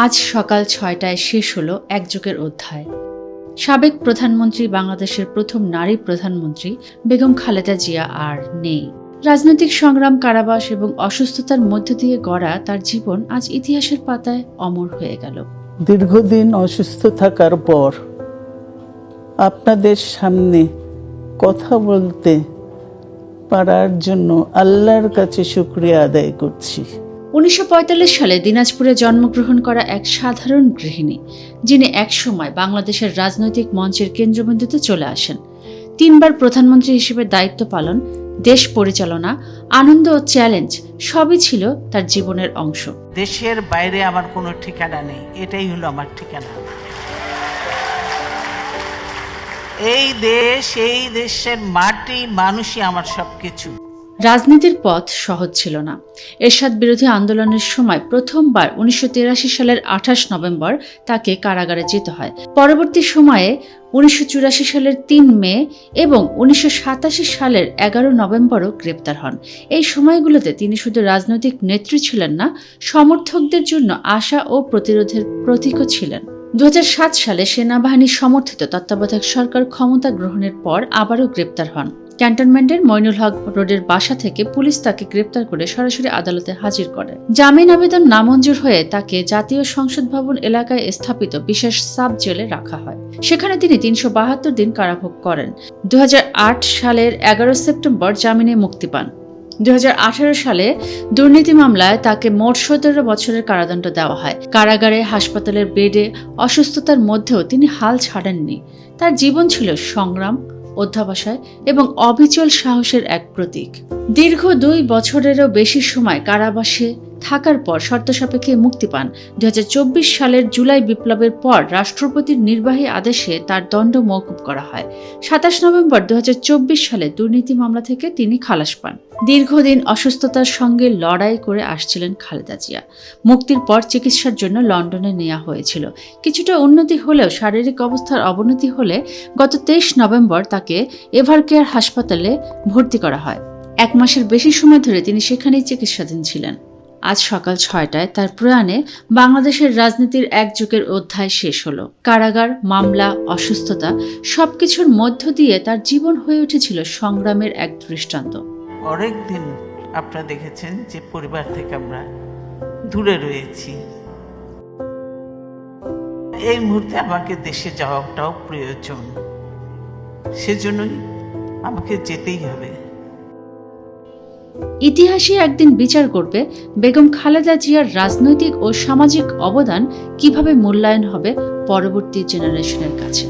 আজ সকাল ৬টায় শেষ হলো এক যুগের অধ্যায়। সাবেক প্রধানমন্ত্রী, বাংলাদেশের প্রথম নারী প্রধানমন্ত্রী বেগম খালেদা জিয়া আর নেই। রাজনৈতিক সংগ্রাম, কারাবাস এবং অসুস্থতার মধ্য দিয়ে গড়া তার জীবন আজ ইতিহাসের পাতায় অমর হয়ে গেল। দীর্ঘদিন অসুস্থ থাকার পর আপনাদের সামনে কথা বলতে পারার জন্য আল্লাহর কাছে শুকরিয়া আদায় করছি। ১৯৪৫ সালে দিনাজপুরে জন্মগ্রহণ করা এক সাধারণ গৃহিণী, যিনি একসময় বাংলাদেশের রাজনৈতিক মঞ্চের কেন্দ্রবিন্দুতে চলে আসেন। ৩ বার প্রধানমন্ত্রী হিসেবে দায়িত্ব পালন, দেশ পরিচালনা, আনন্দ ও চ্যালেঞ্জ সবই ছিল তার জীবনের অংশ। দেশের বাইরে আমার কোনো ঠিকানা নেই, এটাই হলো আমার ঠিকানা। এই দেশ, এই দেশের মাটি, মানুষই আমার সবকিছু। রাজনীতির পথ সহজ ছিল না। এরশাদ বিরোধী আন্দোলনের সময় প্রথমবার ১৯৮৩ সালের ২৮ নভেম্বর তাকে কারাগারে যেতে হয়। পরবর্তী সময়ে ১৯৮৪ সালের ৩ মে এবং ১৯৮৭ সালের ১১ নভেম্বরও গ্রেপ্তার হন। এই সময়গুলোতে তিনি শুধু রাজনৈতিক নেত্রী ছিলেন না, সমর্থকদের জন্য আশা ও প্রতিরোধের প্রতীকও ছিলেন। ২০০৭ সালে সেনাবাহিনী সমর্থিত তত্ত্বাবধায়ক সরকার ক্ষমতা গ্রহণের পর আবারও গ্রেপ্তার হন। ক্যান্টনমেন্টের মইনুল হক রোডের বাসা থেকে পুলিশ তাকে গ্রেপ্তার করে সরাসরি আদালতে হাজির করে। জামিন আবেদন নামঞ্জুর হয়ে তাকে জাতীয় সংসদ ভবন এলাকায় স্থাপিত বিশেষ সাব জেলে রাখা হয়। সেখানে তিনি ৩৭২ দিন কারাভোগ করেন। ২০০৮ সালের ১১ সেপ্টেম্বর জামিনে মুক্তি পান। ২০১৮ সালে দুর্নীতি মামলায় তাকে মোট ১৭ বছরের কারাদণ্ড দেওয়া হয়। কারাগারে, হাসপাতালের বেডে, অসুস্থতার মধ্যেও তিনি হাল ছাড়েননি। তার জীবন ছিল সংগ্রাম, অধ্যবসায় এবং অবিচল সাহসের এক প্রতীক। দীর্ঘ ২ বছরেরও বেশি সময় কারাবাসে থাকার পর শর্ত সাপেক্ষে মুক্তি পান। ২০২৪ সালের জুলাই বিপ্লবের পর রাষ্ট্রপতির নির্বাহী আদেশে তার দণ্ড মওকুফ করা হয়। ২৭ নভেম্বর ২০২৪ সালে দুর্নীতি মামলা থেকে তিনি খালাস পান। দীর্ঘদিন অসুস্থতার সঙ্গে লড়াই করে আসছিলেন খালেদা জিয়া। মুক্তির পর চিকিৎসার জন্য লন্ডনে নেওয়া হয়েছিল। কিছুটা উন্নতি হলেও শারীরিক অবস্থার অবনতি হলে গত ২৩ নভেম্বর তাকে এভারকেয়ার হাসপাতালে ভর্তি করা হয়। ১ মাসের বেশি সময় ধরে তিনি সেখানেই চিকিৎসাধীন ছিলেন। আজ সকাল ৬টায় তার প্রয়াণে বাংলাদেশের রাজনীতির এক যুগের অধ্যায় শেষ হলো। কারাগার, মামলা, অসুস্থতা সবকিছুর মধ্য দিয়ে তার জীবন হয়ে উঠেছিল সংগ্রামের এক দৃষ্টান্ত। অনেক দিন আপনারা দেখেছেন যে পরিবার থেকে আমরা দূরে রয়েছি। এই মুহূর্তে আমাকে দেশে যাওয়াটাও প্রয়োজন, সেজন্যই আমাকে যেতেই হবে। ইতিহাসই একদিন বিচার করবে বেগম খালেদা জিয়ার রাজনৈতিক ও সামাজিক অবদান কিভাবে মূল্যায়ন হবে পরবর্তী জেনারেশনের কাছে।